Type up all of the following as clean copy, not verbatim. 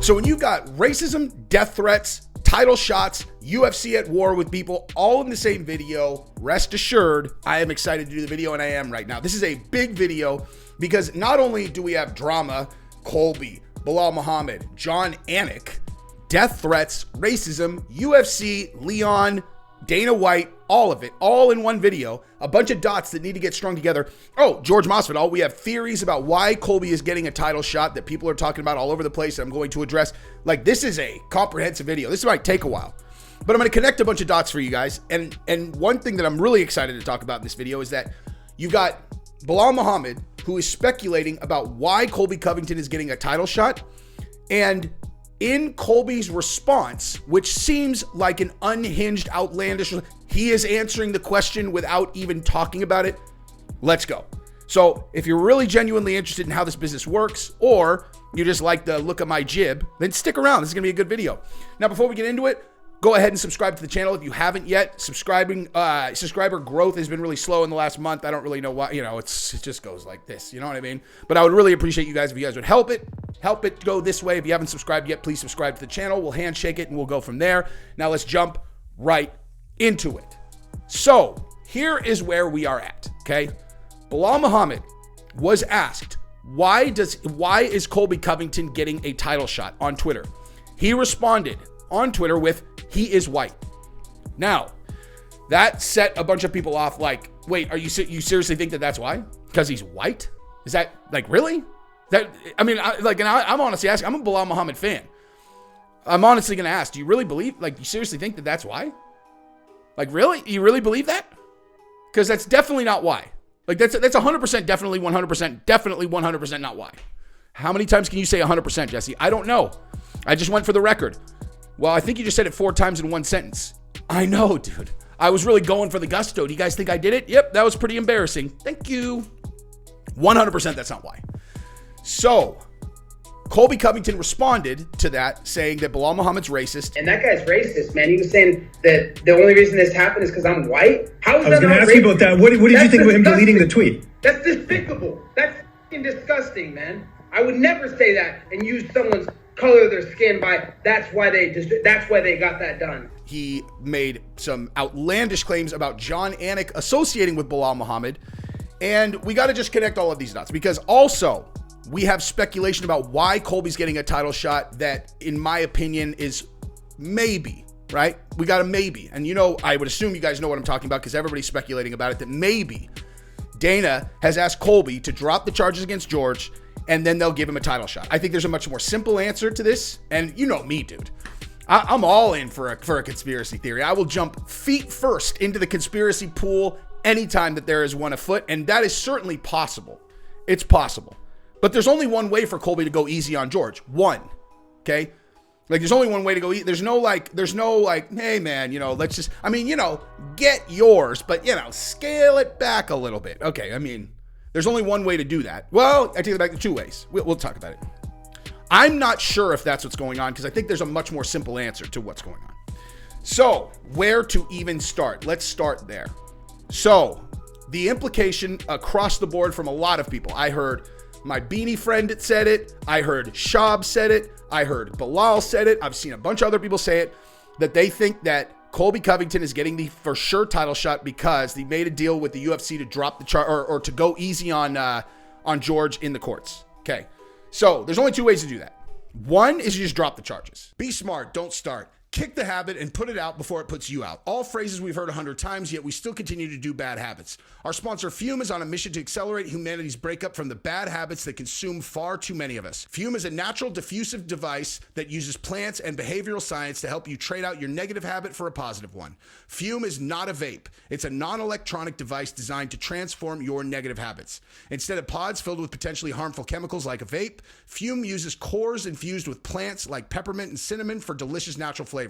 So when you've got racism, death threats, title shots, UFC at war with people all in the same video, rest assured, I am excited to do the video, and I am right now. This is a big video because not only do we have drama, Colby, Belal Muhammad, John Anik, death threats, racism, UFC, Leon, Dana White, all of it, all in one video, a bunch of dots that need to get strung together. Oh, George Masvidal, we have theories about why Colby is getting a title shot that people are talking about all over the place that I'm going to address. Like, this is a comprehensive video. This might take a while, but I'm going to connect a bunch of dots for you guys. And one thing that I'm really excited to talk about in this video is that you got Belal Muhammad, who is speculating about why Colby Covington is getting a title shot. And in Colby's response, which seems like an unhinged, outlandish, he is answering the question without even talking about it. Let's go. So if you're really genuinely interested in how this business works, or you just like the look of my jib, then stick around. This is going to be a good video. Now, before we get into it, go ahead and subscribe to the channel if you haven't yet. Subscriber growth has been really slow in the last month. I don't really know why, it just goes like this, you know what I mean? But I would really appreciate you guys if you guys would help it go this way. If you haven't subscribed yet, please subscribe to the channel. We'll handshake it and we'll go from there. Now let's jump right into it. So here is where we are at, okay? Belal Muhammad was asked, why is Colby Covington getting a title shot on Twitter? He responded on Twitter with, he is white. Now, that set a bunch of people off like, wait, you seriously think that that's why? Because he's white? Is that, like, really? I'm honestly asking, I'm a Belal Muhammad fan. I'm honestly going to ask, do you really believe, you seriously think that that's why? Like, really? You really believe that? Because that's definitely not why. That's 100% definitely 100% not why. How many times can you say 100%, Jesse? I don't know. I just went for the record. Well, I think you just said it 4 times in one sentence. I know, dude. I was really going for the gusto. Do you guys think I did it? Yep, that was pretty embarrassing. Thank you. 100% that's not why. So, Colby Covington responded to that, saying that Belal Muhammad's racist. And that guy's racist, man. He was saying that the only reason this happened is because I'm white. How is that? I was going to ask you about that. What did you think of him deleting the tweet? That's despicable. That's fucking disgusting, man. I would never say that and use someone's color of their skin by that's why they got that done. He made some outlandish claims about John Anik associating with Belal Muhammad, and we got to just connect all of these dots because also we have speculation about why Colby's getting a title shot that, in my opinion, is maybe, right? We got a maybe. And I would assume you guys know what I'm talking about because everybody's speculating about it, that maybe Dana has asked Colby to drop the charges against George and then they'll give him a title shot. I think there's a much more simple answer to this. And you know me, dude. I'm all in for a conspiracy theory. I will jump feet first into the conspiracy pool anytime that there is one afoot. And that is certainly possible. It's possible. But there's only one way for Colby to go easy on George. One. Okay? There's only one way to go easy. There's no hey man, let's just, get yours, but scale it back a little bit. Okay, there's only one way to do that. Well, I take it back to 2 ways. We'll talk about it. I'm not sure if that's what's going on because I think there's a much more simple answer to what's going on. So, where to even start? Let's start there. So, the implication across the board from a lot of people. I heard my beanie friend said it. I heard Shab said it. I heard Belal said it. I've seen a bunch of other people say it, that they think that Colby Covington is getting the for sure title shot because they made a deal with the UFC to drop the charge or to go easy on George in the courts. Okay. So there's only 2 ways to do that. One is you just drop the charges. Be smart. Don't start. Kick the habit and put it out before it puts you out. All phrases we've heard 100 times, yet we still continue to do bad habits. Our sponsor, Fume, is on a mission to accelerate humanity's breakup from the bad habits that consume far too many of us. Fume is a natural diffusive device that uses plants and behavioral science to help you trade out your negative habit for a positive one. Fume is not a vape. It's a non-electronic device designed to transform your negative habits. Instead of pods filled with potentially harmful chemicals like a vape, Fume uses cores infused with plants like peppermint and cinnamon for delicious natural flavors.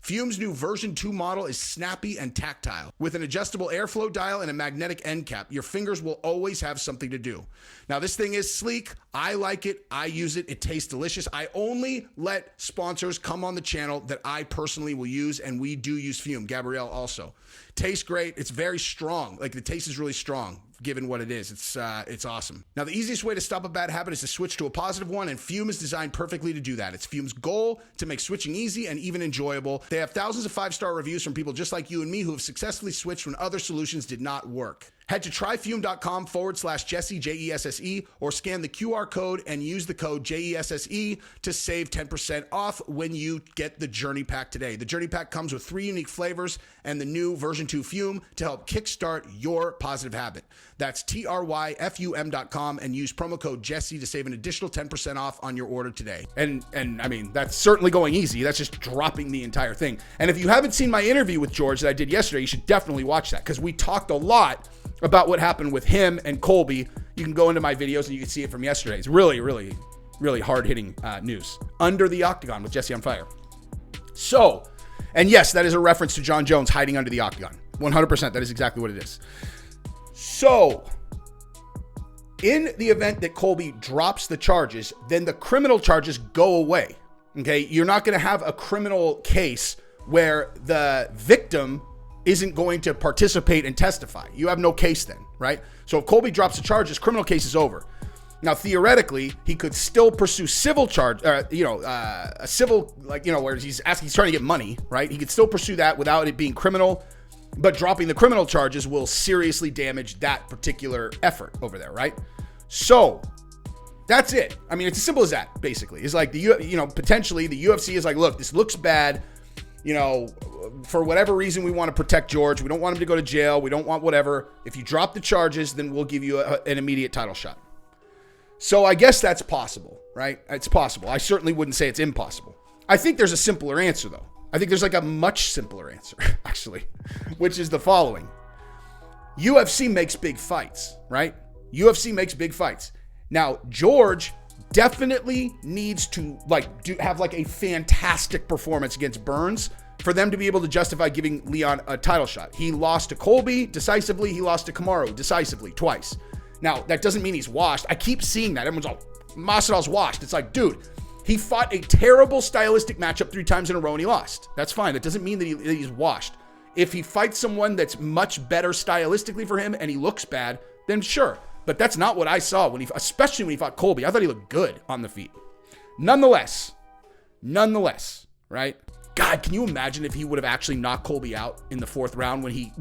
Fume's new version 2 model is snappy and tactile. With an adjustable airflow dial and a magnetic end cap, your fingers will always have something to do. Now, this thing is sleek. I like it. I use it. It tastes delicious. I only let sponsors come on the channel that I personally will use, and we do use Fume. Gabrielle also. Tastes great. It's very strong. The taste is really strong. given what it is. It's awesome. Now, the easiest way to stop a bad habit is to switch to a positive one, and Fume is designed perfectly to do that. It's Fume's goal to make switching easy and even enjoyable. They have thousands of 5-star reviews from people just like you and me who have successfully switched when other solutions did not work. Head to tryfume.com/Jesse, Jesse, or scan the QR code and use the code JESSE to save 10% off when you get the Journey Pack today. The Journey Pack comes with 3 unique flavors and the new version 2 Fume to help kickstart your positive habit. That's tryfum.com and use promo code Jesse to save an additional 10% off on your order today. And I mean, that's certainly going easy. That's just dropping the entire thing. And if you haven't seen my interview with George that I did yesterday, you should definitely watch that because we talked a lot about what happened with him and Colby. You can go into my videos and you can see it from yesterday. It's really, really, really hard-hitting news. Under the Octagon with Jesse on Fire. So, and yes, that is a reference to John Jones hiding under the Octagon. 100%, that is exactly what it is. So, in the event that Colby drops the charges, then the criminal charges go away. Okay, you're not going to have a criminal case where the victim isn't going to participate and testify. You have no case then, right? So if Colby drops the charges, criminal case is over. Now, theoretically, he could still pursue civil charge, a civil, where he's trying to get money, right? He could still pursue that without it being criminal, but dropping the criminal charges will seriously damage that particular effort over there, right? So that's it. I mean, it's as simple as that, basically. It's like potentially the UFC is like, look, this looks bad. For whatever reason, we want to protect George. We don't want him to go to jail. We don't want whatever. If you drop the charges, then we'll give you an immediate title shot. So I guess that's possible, right? It's possible. I certainly wouldn't say it's impossible. I think there's a simpler answer, though. I think there's like a much simpler answer, actually, which is the following. UFC makes big fights, right? UFC makes big fights. Now, George definitely needs to have a fantastic performance against Burns for them to be able to justify giving Leon a title shot. He lost to Colby decisively. He lost to Kamaru decisively twice. Now, that doesn't mean he's washed. I keep seeing that. Everyone's all, Masvidal's washed. It's like, dude, he fought a terrible stylistic matchup 3 times in a row and he lost. That's fine. That doesn't mean that he's washed. If he fights someone that's much better stylistically for him and he looks bad, then sure. But that's not what I saw especially when he fought Colby. I thought he looked good on the feet. Nonetheless, right? God, can you imagine if he would have actually knocked Colby out in the 4th round when he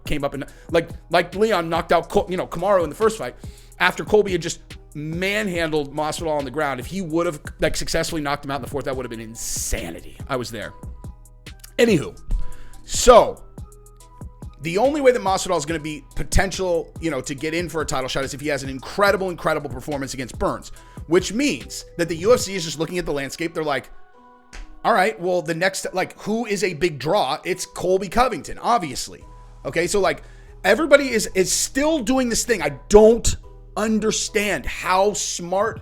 came up and like Leon knocked out Kamaru in the first fight after Colby had just manhandled Masvidal on the ground. If he would have successfully knocked him out in the 4th, that would have been insanity. I was there. Anywho, so the only way that Masvidal is going to be potential, to get in for a title shot is if he has an incredible performance against Burns, which means that the UFC is just looking at the landscape. They're like, all right, well, the next, who is a big draw? It's Colby Covington, obviously. Okay, so everybody is still doing this thing. I don't understand how smart,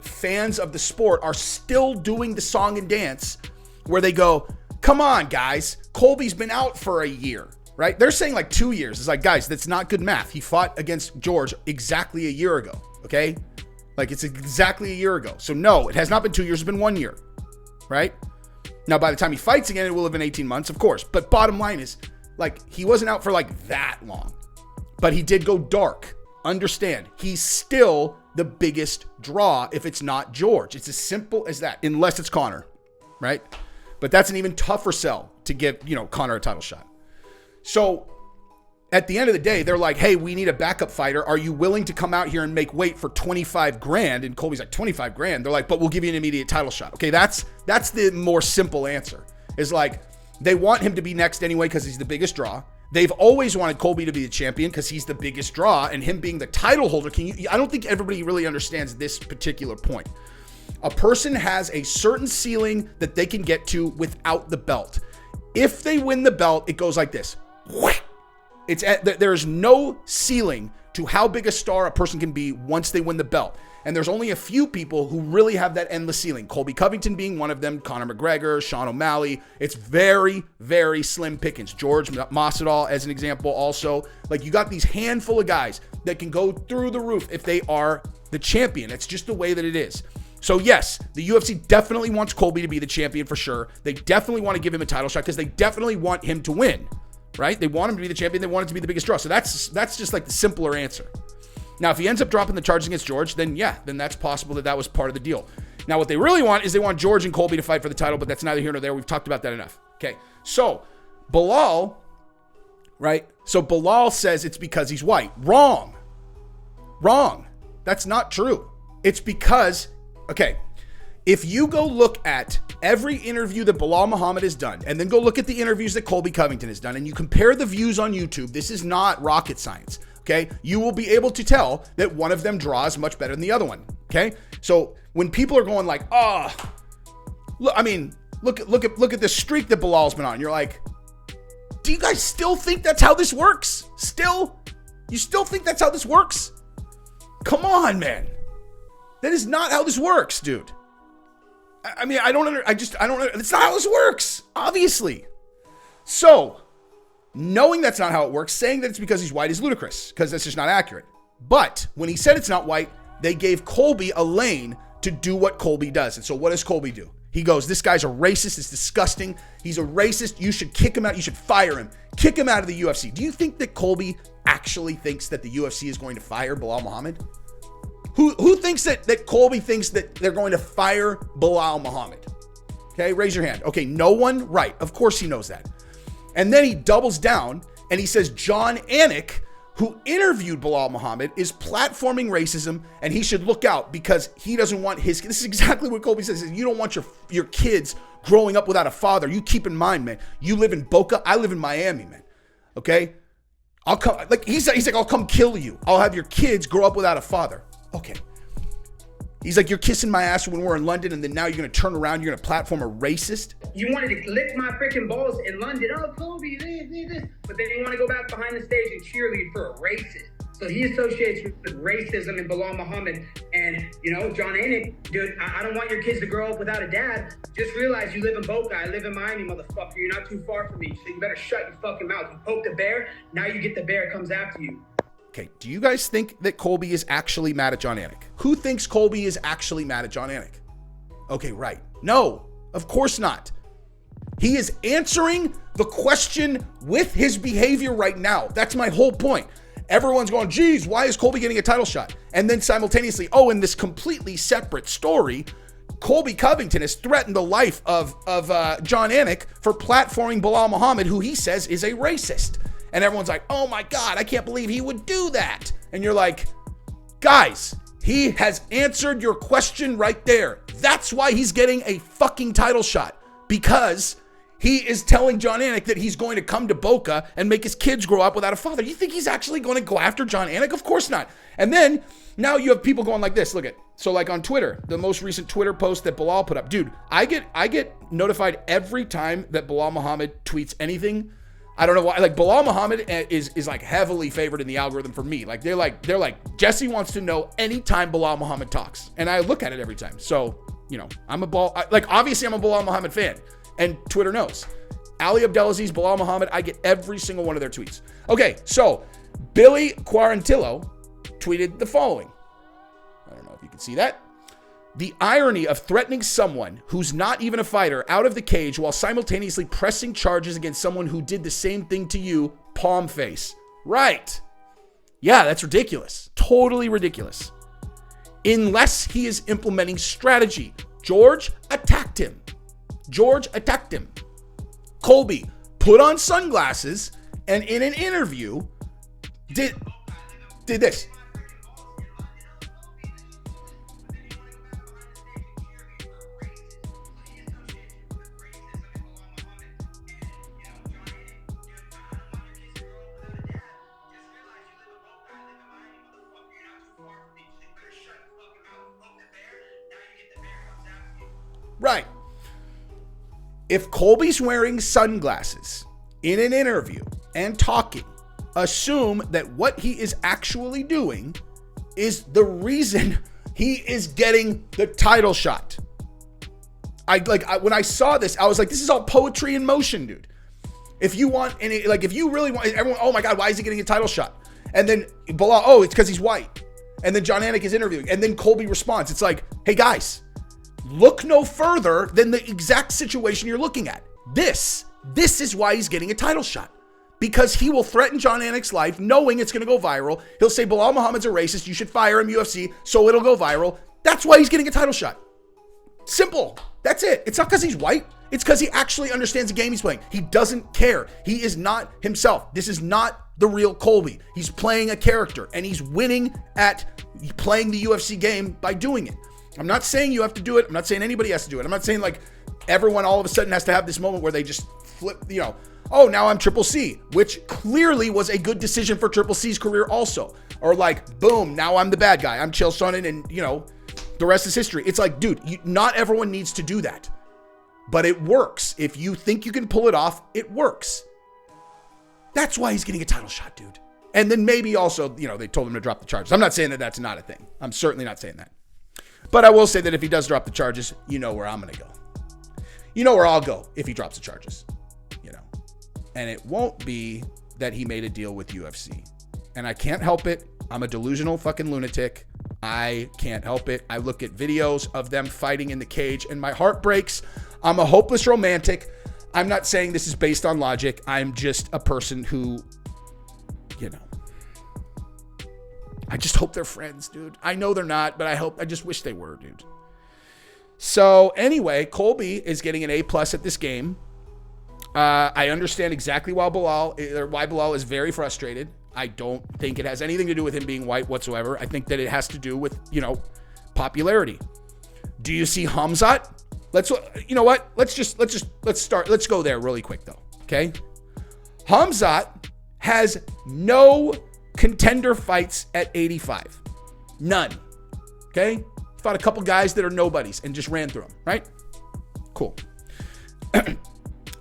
fans of the sport are still doing the song and dance where they go, come on, guys, Colby's been out for a year. Right? They're saying 2 years. It's like, guys, that's not good math. He fought against George exactly a year ago. Okay? It's exactly a year ago. So no, it has not been 2 years. It's been 1 year. Right? Now, by the time he fights again, it will have been 18 months, of course. But bottom line is, he wasn't out for that long. But he did go dark. Understand, he's still the biggest draw if it's not George. It's as simple as that, unless it's Conor. Right? But that's an even tougher sell to give, Conor a title shot. So at the end of the day, they're like, hey, we need a backup fighter. Are you willing to come out here and make weight for $25,000? And Colby's like, $25,000? They're like, but we'll give you an immediate title shot. Okay, that's the more simple answer. Is they want him to be next anyway because he's the biggest draw. They've always wanted Colby to be the champion because he's the biggest draw, and him being the title holder. I don't think everybody really understands this particular point. A person has a certain ceiling that they can get to without the belt. If they win the belt, it goes like this. There's no ceiling to how big a star a person can be once they win the belt. And there's only a few people who really have that endless ceiling. Colby Covington being one of them, Conor McGregor, Sean O'Malley. It's very, very slim pickings. George Masvidal, as an example, also. You got these handful of guys that can go through the roof if they are the champion. It's just the way that it is. So yes, the UFC definitely wants Colby to be the champion for sure. They definitely want to give him a title shot because they definitely want him to win, right? They want him to be the champion. They want it to be the biggest draw. So that's just like the simpler answer. Now, if he ends up dropping the charges against George, then that's possible that was part of the deal. Now, what they really want is they want George and Colby to fight for the title, but that's neither here nor there. We've talked about that enough. Okay, so Belal, right? So Belal says it's because he's white. Wrong. That's not true. It's because, okay, if you go look at every interview that Belal Muhammad has done, and then go look at the interviews that Colby Covington has done, and you compare the views on YouTube, this is not rocket science, okay? You will be able to tell that one of them draws much better than the other one, okay? So when people are going like, look at the streak that Belal's been on, you're like, do you guys still think that's how this works? You still think that's how this works? Come on, man. That is not how this works, dude. I mean, I don't know. It's not how this works, obviously. So, knowing that's not how it works, saying that it's because he's white is ludicrous, because that's just not accurate. But when he said it's not white, they gave Colby a lane to do what Colby does. And so what does Colby do? He goes, this guy's a racist. It's disgusting. He's a racist. You should kick him out. You should fire him. Kick him out of the UFC. Do you think that Colby actually thinks that the UFC is going to fire Belal Muhammad? Who thinks that Colby thinks that they're going to fire Belal Muhammad? Okay, raise your hand. Okay, no one? Right. Of course he knows that. And then he doubles down and he says John Anik, who interviewed Belal Muhammad, is platforming racism and he should look out because he doesn't want his... This is exactly what Colby says. You don't want your kids growing up without a father. You keep in mind, man, you live in Boca. I live in Miami, man. Okay? I'll come... Like, he's like, I'll come kill you. I'll have your kids grow up without a father. Okay. He's like, you're kissing my ass when we're in London, and then now you're going to turn around, you're going to platform a racist? You wanted to lick my freaking balls in London. Oh, Colby, this. But then you want to go back behind the stage and cheerlead for a racist. So he associates with racism and Belal Muhammad. And, John Anik, dude, I don't want your kids to grow up without a dad. Just realize you live in Boca. I live in Miami, motherfucker. You're not too far from me. So you better shut your fucking mouth. You poke the bear, now you get the bear, it comes after you. Okay, do you guys think that Colby is actually mad at John Anik? Who thinks Colby is actually mad at John Anik? Okay, right. No, of course not. He is answering the question with his behavior right now. That's my whole point. Everyone's going, geez, why is Colby getting a title shot? And then simultaneously, in this completely separate story, Colby Covington has threatened the life of John Anik for platforming Belal Muhammad, who he says is a racist. And everyone's like, oh my God, I can't believe he would do that. And you're like, guys, he has answered your question right there. That's why he's getting a fucking title shot. Because he is telling John Anik that he's going to come to Boca and make his kids grow up without a father. You think he's actually going to go after John Anik? Of course not. And then now you have people going like this. Look at, so like on Twitter, the most recent Twitter post that Belal put up. Dude, I get notified every time that Belal Muhammad tweets anything. I don't know why. Like, Belal Muhammad is like heavily favored in the algorithm for me. Like, they're like Jesse wants to know anytime Belal Muhammad talks, and I look at it every time. So obviously I'm a Belal Muhammad fan, and Twitter knows. Ali Abdelaziz, Belal Muhammad, I get every single one of their tweets. Okay, so Billy Quarantillo tweeted the following. I don't know if you can see that. The irony of threatening someone who's not even a fighter out of the cage while simultaneously pressing charges against someone who did the same thing to you, palm face. Right. Yeah, that's ridiculous. Totally ridiculous. Unless he is implementing strategy. George attacked him. Colby put on sunglasses and in an interview did this. Right. If Colby's wearing sunglasses in an interview and talking, assume that what he is actually doing is the reason he is getting the title shot. When I saw this, I was like, this is all poetry in motion, dude. If you really want, everyone, oh my God, why is he getting a title shot? And then Belal, it's because he's white. And then John Anik is interviewing. And then Colby responds. It's like, hey guys, look no further than the exact situation you're looking at. This is why he's getting a title shot. because he will threaten John Anik's life knowing it's going to go viral. He'll say Belal Muhammad's a racist. You should fire him, UFC, so it'll go viral. That's why he's getting a title shot. Simple. That's it. It's not because he's white. It's because he actually understands the game he's playing. He doesn't care. He is not himself. This is not the real Colby. He's playing a character, and he's winning at playing the UFC game by doing it. I'm not saying you have to do it. I'm not saying anybody has to do it. I'm not saying like everyone all of a sudden has to have this moment where they just flip, you know, oh, now I'm Triple C, which clearly was a good decision for Triple C's career also. Or like, boom, now I'm the bad guy. I'm Chael Sonnen, and, you know, the rest is history. It's like, dude, not everyone needs to do that. But it works. If you think you can pull it off, it works. That's why he's getting a title shot, dude. And then maybe also, you know, they told him to drop the charges. I'm not saying that that's not a thing. I'm certainly not saying that. But I will say that if he does drop the charges, you know where I'm going to go. You know where I'll go if he drops the charges, you know. And it won't be that he made a deal with UFC. And I can't help it. I'm a delusional fucking lunatic. I can't help it. I look at videos of them fighting in the cage and my heart breaks. I'm a hopeless romantic. I'm not saying this is based on logic. I'm just a person who, you know, I just hope they're friends, dude. I know they're not, but I just wish they were, dude. So anyway, Colby is getting an A+ at this game. I understand exactly why Belal is very frustrated. I don't think it has anything to do with him being white whatsoever. I think that it has to do with, you know, popularity. Do you see Hamzat? You know what? Let's start. Let's go there really quick though. Okay. Hamzat has no contender fights at 85. None. Okay. Fought a couple guys that are nobodies and just ran through them, right? Cool.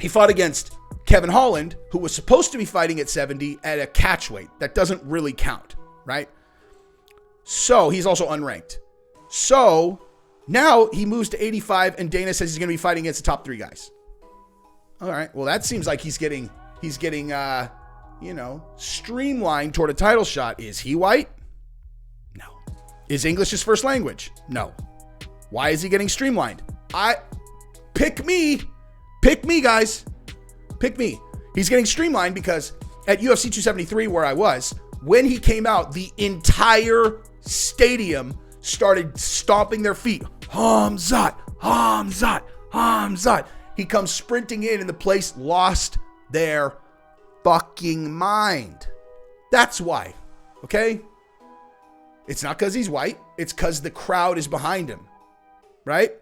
He fought against Kevin Holland, who was supposed to be fighting at 70 at a catch weight. That doesn't really count, right? So he's also unranked. So now he moves to 85 and Dana says he's going to be fighting against the top 3 guys. All right. Well, that seems like he's getting, you know, streamlined toward a title shot. Is he white? No. Is English his first language? No. Why is he getting streamlined? Pick me, guys. Pick me. He's getting streamlined because at UFC 273, where I was, when he came out, the entire stadium started stomping their feet. Hamzat, Hamzat, Hamzat. He comes sprinting in and the place lost their fucking mind. That's why. Okay? It's not because he's white. It's because the crowd is behind him. Right?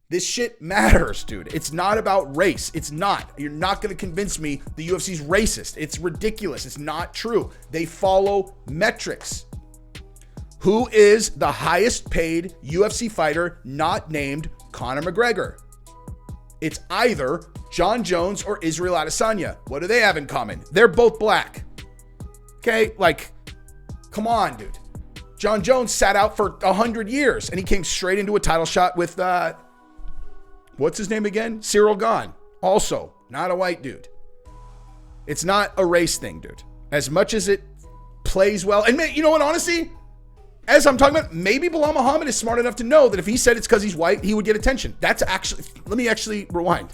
This shit matters, dude. It's not about race. It's not. You're not going to convince me the UFC's racist. It's ridiculous. It's not true. They follow metrics. Who is the highest paid UFC fighter not named Conor McGregor? It's either John Jones or Israel Adesanya. What do they have in common? They're both black. Okay? Like, come on, dude. John Jones sat out for 100 years and he came straight into a title shot with, what's his name again? Cyril Gane. Also, not a white dude. It's not a race thing, dude. As much as it plays well. And you know what, honestly, as I'm talking about, maybe Belal Muhammad is smart enough to know that if he said it's because he's white, he would get attention. That's actually, let me actually rewind.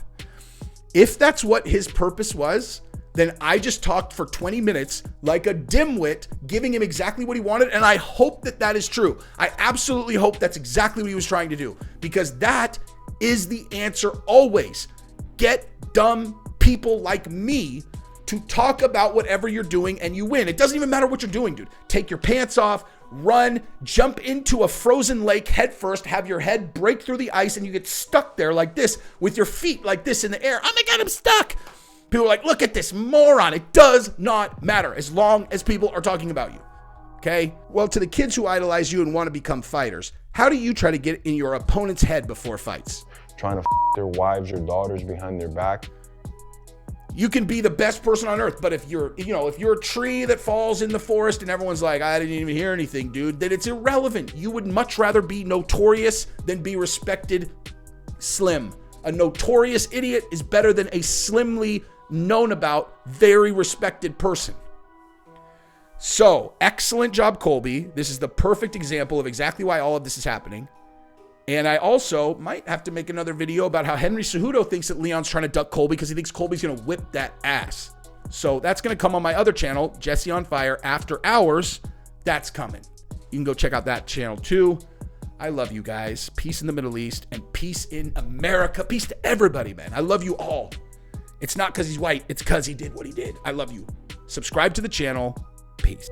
If that's what his purpose was, then I just talked for 20 minutes like a dimwit, giving him exactly what he wanted. And I hope that that is true. I absolutely hope that's exactly what he was trying to do, because that is the answer always. Get dumb people like me to talk about whatever you're doing and you win. It doesn't even matter what you're doing, dude. Take your pants off, run, jump into a frozen lake head first, have your head break through the ice and you get stuck there like this with your feet like this in the air. Oh my God, I'm stuck. People are like, look at this moron. It does not matter as long as people are talking about you. Okay? Well, to the kids who idolize you and want to become fighters, how do you try to get in your opponent's head before fights? Trying to their wives or daughters behind their back. You can be the best person on earth, but if you're a tree that falls in the forest and everyone's like, I didn't even hear anything, dude, then it's irrelevant. You would much rather be notorious than be respected slim. A notorious idiot is better than a slimly known about, very respected person. So, excellent job, Colby. This is the perfect example of exactly why all of this is happening. And I also might have to make another video about how Henry Cejudo thinks that Leon's trying to duck Colby because he thinks Colby's going to whip that ass. So that's going to come on my other channel, Jesse on Fire, After Hours. That's coming. You can go check out that channel too. I love you guys. Peace in the Middle East and peace in America. Peace to everybody, man. I love you all. It's not because he's white. It's because he did what he did. I love you. Subscribe to the channel. Peace.